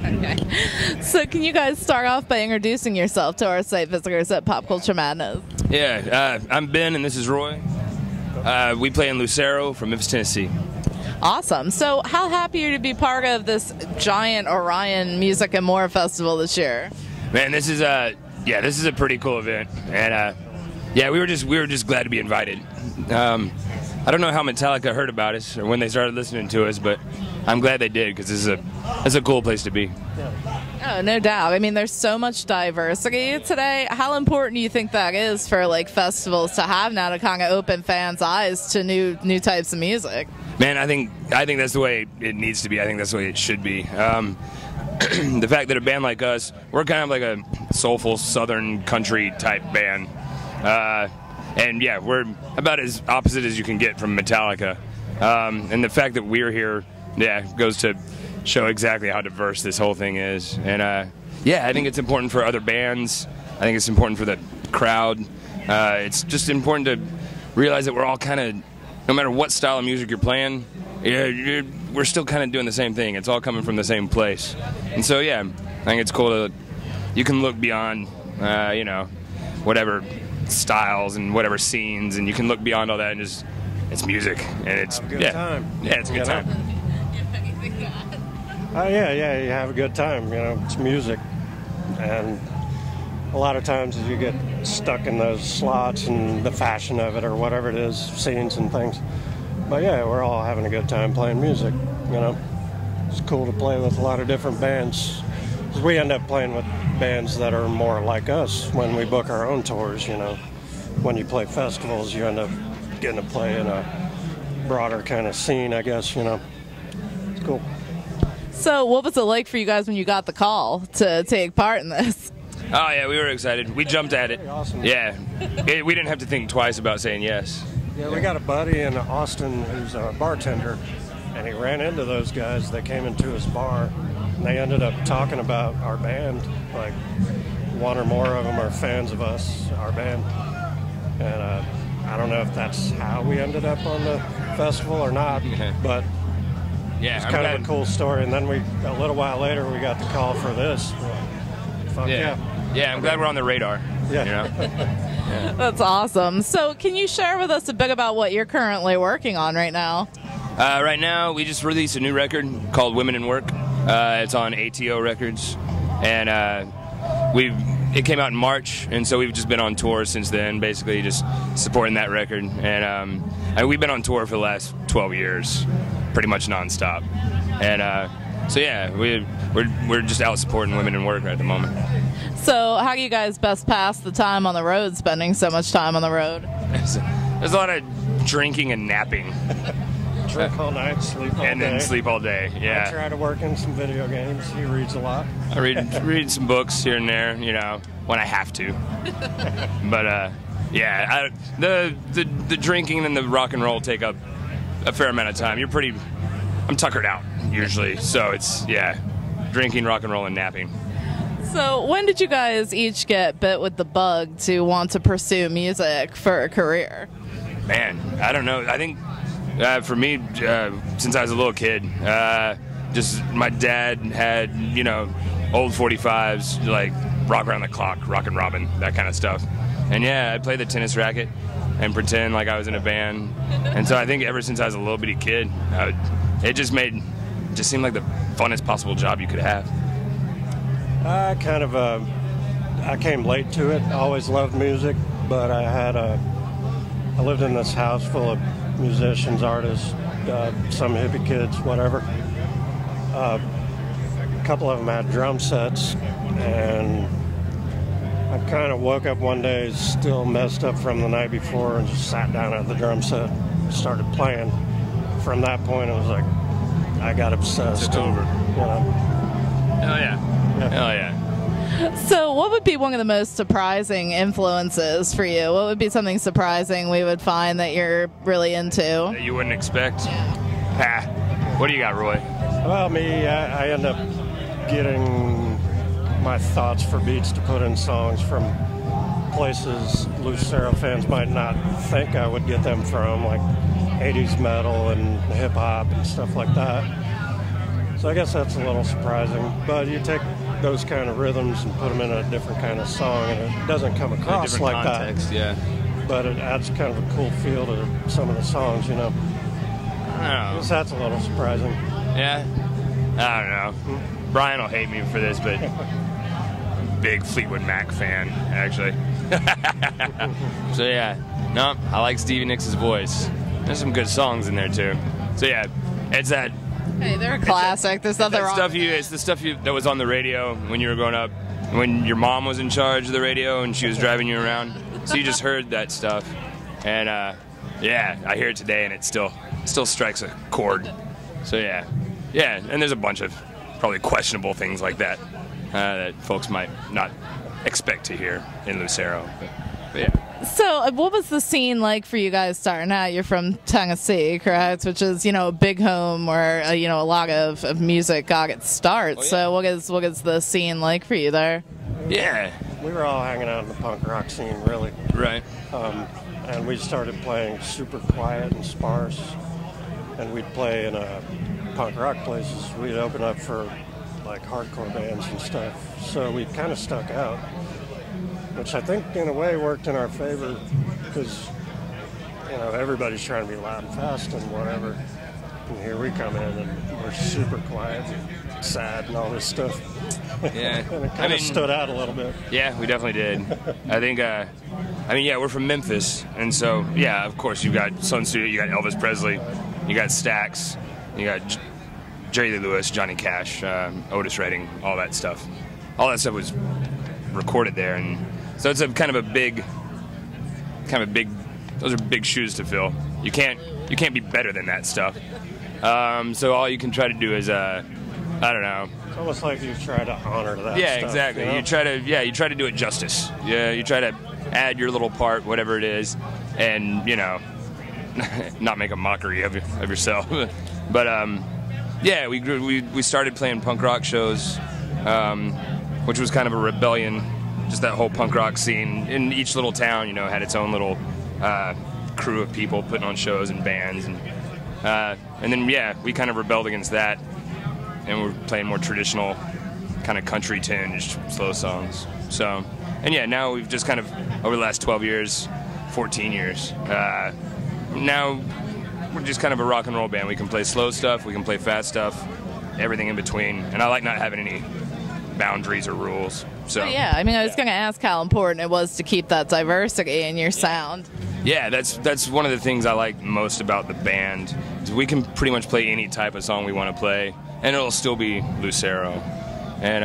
Okay. So can you guys start off by introducing yourself to our site visitors at Pop Culture Madness? Yeah, I'm Ben and this is Roy. We play in Lucero from Memphis, Tennessee. Awesome. So how happy are you to be part of this giant Orion Music and More Festival this year? Man, this is a pretty cool event, and yeah, we were just glad to be invited. I don't know how Metallica heard about us or when they started listening to us, but I'm glad they did because it's a cool place to be. Oh, no doubt. I mean, there's so much diversity today. How important do you think that is for like festivals to have now to kind of open fans' eyes to new types of music? Man, I think that's the way it needs to be. I think that's the way it should be. The fact that a band like us, we're kind of like a soulful Southern country type band. And yeah, we're about as opposite as you can get from Metallica. And the fact that we're here, yeah, goes to show exactly how diverse this whole thing is. And yeah, I think it's important for other bands. I think it's important for the crowd. It's just important to realize that we're all kind of, no matter what style of music you're playing, we're still kind of doing the same thing. It's all coming from the same place. And so yeah, I think it's cool to, you can look beyond, you know, whatever styles and whatever scenes, and you can look beyond all that and just, it's music, and it's time. Yeah, it's a good time. Yeah, you have a good time. You know, it's music, and a lot of times you get stuck in those slots and the fashion of it or whatever it is, scenes and things. But yeah, we're all having a good time playing music. You know, it's cool to play with a lot of different bands. 'Cause we end up playing with bands that are more like us when we book our own tours. You know, when you play festivals, you end up getting to play in a broader kind of scene, I guess. You know, it's cool. So what was it like for you guys when you got the call to take part in this? Oh yeah, we were excited. We jumped at it. Awesome. Yeah, we didn't have to think twice about saying yes. Yeah, we got a buddy in Austin who's a bartender, and he ran into those guys. They came into his bar, and they ended up talking about our band. Like, one or more of them are fans of us, our band. And I don't know if that's how we ended up on the festival or not, but Yeah, it's kind of a cool story. And then a little while later, we got the call for this. Fuck yeah. Yeah, I'm glad we're on the radar. Yeah. You know? That's awesome. So can you share with us a bit about what you're currently working on right now? Right now, we just released a new record called Women in Work. It's on ATO Records, and it came out in March, and so we've just been on tour since then, basically just supporting that record. And we've been on tour for the last 12 years, pretty much nonstop. And so yeah, we're just out supporting Women in Work at the moment. So how do you guys best pass the time on the road, spending so much time on the road? There's a lot of drinking and napping. Drink all night, sleep all day. And then sleep all day, yeah. I try to work in some video games. He reads a lot. I read some books here and there, you know, when I have to. But yeah, the drinking and the rock and roll take up a fair amount of time. I'm tuckered out usually, so it's drinking, rock and roll, and napping. So when did you guys each get bit with the bug to want to pursue music for a career? Man, I don't know. I think for me, since I was a little kid, just my dad had, you know, old 45s, like Rock Around the Clock, Rockin' Robin, that kind of stuff. And yeah, I'd play the tennis racket and pretend like I was in a band. And so I think ever since I was a little bitty kid, it just seemed like the funnest possible job you could have. I came late to it. I always loved music, but I lived in this house full of musicians, artists, some hippie kids, whatever. A couple of them had drum sets, and I kind of woke up one day still messed up from the night before and just sat down at the drum set and started playing. From that point, it was like I got obsessed. It's over. You know. Hell yeah. Hell yeah. So what would be one of the most surprising influences for you? What would be something surprising we would find that you're really into? That you wouldn't expect? What do you got, Roy? Well, I end up getting my thoughts for beats to put in songs from places Lucero fans might not think I would get them from, like 80s metal and hip-hop and stuff like that. So I guess that's a little surprising. But you take those kind of rhythms and put them in a different kind of song, and it doesn't come across like context, that. Yeah. But it adds kind of a cool feel to some of the songs, you know. I don't know. I guess that's a little surprising. Yeah. I don't know. Brian will hate me for this, but big Fleetwood Mac fan, actually. So yeah, no, I like Stevie Nicks' voice. There's some good songs in there too. So yeah, it's that. Hey, they're a classic. There's nothing wrong. It's the stuff that was on the radio when you were growing up, when your mom was in charge of the radio and she was driving you around. So you just heard that stuff, and yeah, I hear it today, and it still strikes a chord. So yeah, and there's a bunch of probably questionable things like that that folks might not expect to hear in Lucero. But yeah. So, what was the scene like for you guys starting out? You're from Tennessee, correct? Which is, a big home where, a lot of music got its start. Oh, yeah. So, what is the scene like for you there? Yeah. We were all hanging out in the punk rock scene, really. Right. And we started playing super quiet and sparse. And we'd play in punk rock places. We'd open up for, like, hardcore bands and stuff. So we kind of stuck out, which I think in a way worked in our favor because, everybody's trying to be loud and fast and whatever. And here we come in and we're super quiet and sad and all this stuff. Yeah. And it kind of stood out a little bit. Yeah, we definitely did. I think, we're from Memphis. And so, yeah, of course, you've got Sun Studio, you got Elvis Presley, you got Stax, you got Jerry Lee Lewis, Johnny Cash, Otis Redding, all that stuff. All that stuff was recorded there, and so it's a kind of big. Those are big shoes to fill. You can't be better than that stuff. So all you can try to do is, I don't know. It's almost like you try to honor that. Yeah, stuff, exactly. You try to do it justice. Yeah, you try to add your little part, whatever it is, and not make a mockery of yourself. But yeah, we started playing punk rock shows, which was kind of a rebellion. Just that whole punk rock scene in each little town, had its own little crew of people putting on shows and bands, and then we kind of rebelled against that, and we're playing more traditional, kind of country tinged, slow songs. So, and yeah, now we've just kind of over the last 12 years, 14 years, now we're just kind of a rock and roll band. We can play slow stuff, we can play fast stuff, everything in between, and I like not having any boundaries or rules. So yeah, I was going to ask how important it was to keep that diversity in your sound. Yeah, that's one of the things I like most about the band. Is we can pretty much play any type of song we want to play, and it'll still be Lucero. And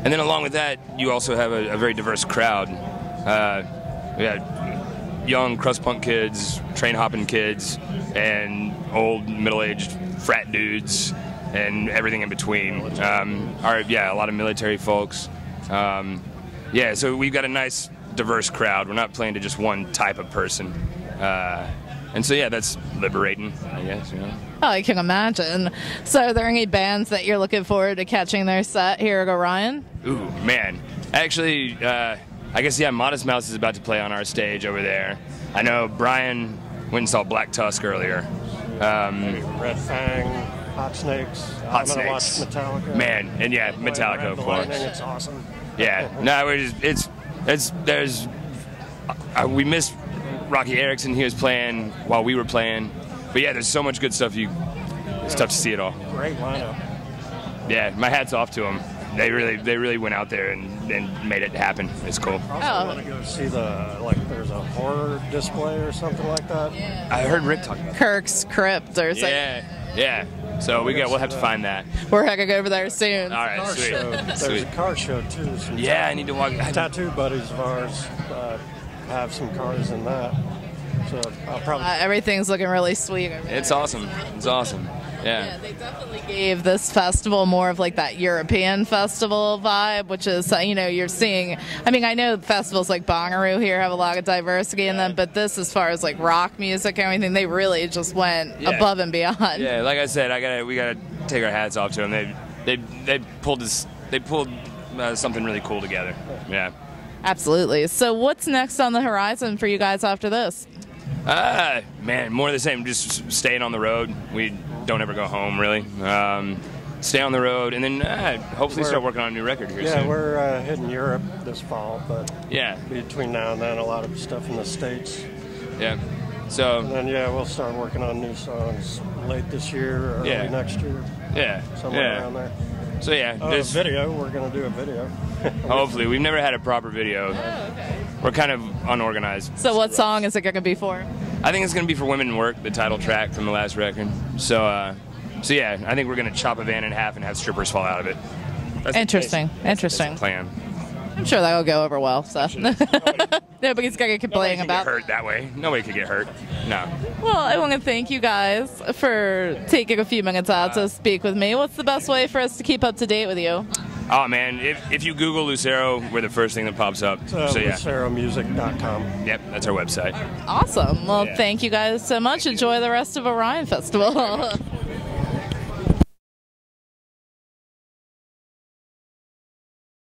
then along with that, you also have a very diverse crowd. We had young crust punk kids, train hopping kids, and old middle-aged frat dudes, and everything in between. A lot of military folks. So we've got a nice, diverse crowd. We're not playing to just one type of person. And so, yeah, that's liberating, I guess, Oh, I can imagine. So are there any bands that you're looking forward to catching their set here at Orion? Ooh, man. Actually, I guess, Modest Mouse is about to play on our stage over there. I know Brian went and saw Black Tusk earlier. Red Fang. Hot Snakes. I'm gonna watch Metallica. Man, and yeah, Metallica, of course. It's awesome. Yeah, no, we missed Rocky Erickson. He was playing while we were playing, but yeah, there's so much good stuff. It's tough to see it all. Great lineup. Yeah, my hat's off to them. They really went out there and made it happen. It's cool. I want to go see there's a horror display or something like that. Yeah. I heard Rick talking about Kirk's Crypt or something. Yeah. So we'll have to find that. We're heading over there soon. All right, sweet. There's a car show too. I need to walk. Tattoo buddies of ours have some cars in that. So I'll probably. Everything's looking really sweet. It's awesome. It's awesome. Yeah, they definitely gave this festival more of like that European festival vibe, which is, you're seeing, I know festivals like Bonnaroo here have a lot of diversity in them, but this, as far as like rock music and everything, they really just went above and beyond. Yeah, like I said, we gotta take our hats off to them. They pulled something really cool together. Yeah. Absolutely. So what's next on the horizon for you guys after this? Man, more of the same. Just staying on the road. We don't ever go home, really. stay on the road, and then hopefully start working on a new record here soon. Yeah, we're hitting Europe this fall, but yeah, between now and then, a lot of stuff in the States. Yeah. So. And then we'll start working on new songs late this year or early next year. Yeah. Somewhere around there. So yeah, this video, we're gonna do a video. Hopefully, we've never had a proper video. Oh, okay. We're kind of unorganized. So what song is it going to be for? I think it's going to be for Women in Work, the title track from the last record. So yeah, I think we're going to chop a van in half and have strippers fall out of it. That's Interesting. That's the plan. I'm sure that'll go over well. So nobody's going to complain about. Get hurt that way. Nobody could get hurt. No. Well, I want to thank you guys for taking a few minutes out to speak with me. What's the best way for us to keep up to date with you? Oh man, if you Google Lucero, we're the first thing that pops up. So yeah, LuceroMusic.com. Yep, that's our website. Awesome. Well, thank you guys so much. Enjoy the rest of Orion Festival.